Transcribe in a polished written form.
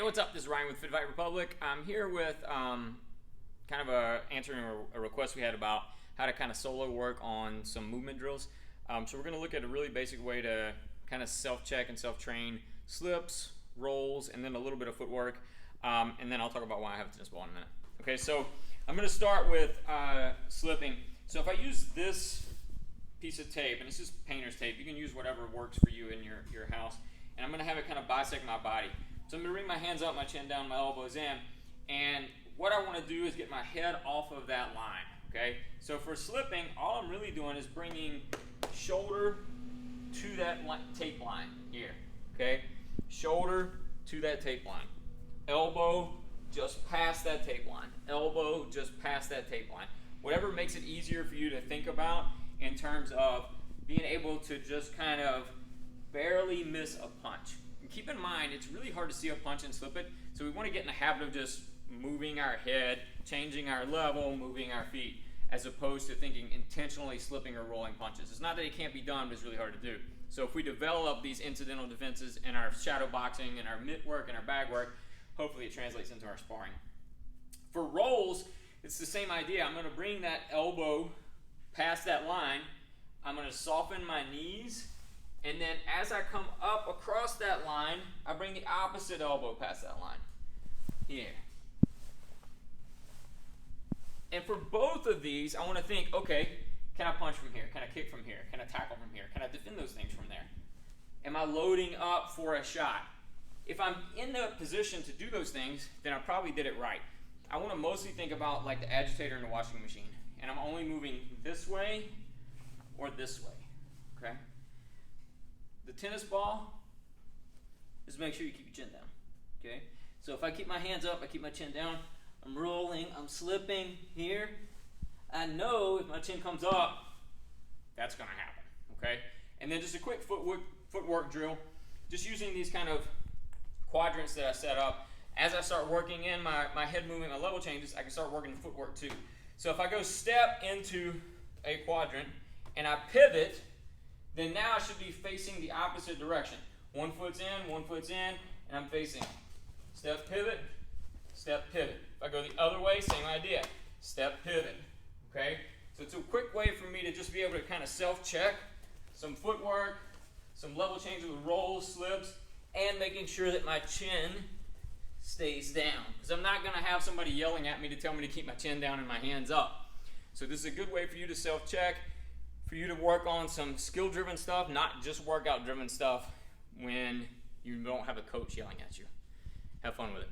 what's up? This is Ryan with Fit Fight Republic. I'm here with kind of answering a request we had about how to kind of solo work on some movement drills. So we're going to look at a really basic way to kind of self-check and self-train slips, rolls, and then a little bit of footwork. And then I'll talk about why I have a tennis ball in a minute. Okay, so I'm going to start with slipping. So if I use this piece of tape, and it's just painter's tape, you can use whatever works for you in your house. And I'm going to have it kind of bisect my body. So I'm going to bring my hands up, my chin down, my elbows in. And what I want to do is get my head off of that line. Okay? So for slipping, all I'm really doing is bringing shoulder to that tape line here. Okay? Shoulder to that tape line. Elbow just past that tape line. Elbow just past that tape line. Whatever makes it easier for you to think about in terms of being able to just kind of barely miss a punch. And keep in mind, it's really hard to see a punch and slip it, so we want to get in the habit of just moving our head, changing our level, moving our feet, as opposed to thinking intentionally slipping or rolling punches. It's not that it can't be done, but it's really hard to do. So if we develop these incidental defenses in our shadow boxing and our mitt work and our bag work, hopefully it translates into our sparring. For rolls, it's the same idea. I'm going to bring that elbow past that line. I'm going to soften my knees. And then as I come up across that line, I bring the opposite elbow past that line. Here. And for both of these, I want to think, okay, can I punch from here? Can I kick from here? Can I tackle from here? Can I defend those things from there? Am I loading up for a shot? If I'm in the position to do those things, then I probably did it right. I want to mostly think about like the agitator in the washing machine. And I'm only moving this way or this way. Okay? The tennis ball, just make sure you keep your chin down, okay? So if I keep my hands up, I keep my chin down, I'm rolling, I'm slipping here. I know if my chin comes up, that's gonna happen, okay? And then just a quick footwork drill, just using these kind of quadrants that I set up. As I start working in my head movement, my level changes, I can start working footwork too. So if I go step into a quadrant and I pivot, then now I should be facing the opposite direction. One foot's in, and I'm facing. Step, pivot, step, pivot. If I go the other way, same idea. Step, pivot, okay? So it's a quick way for me to just be able to kind of self-check some footwork, some level changes with rolls, slips, and making sure that my chin stays down. Because I'm not gonna have somebody yelling at me to tell me to keep my chin down and my hands up. So this is a good way for you to self-check, for you to work on some skill-driven stuff, not just workout-driven stuff when you don't have a coach yelling at you. Have fun with it.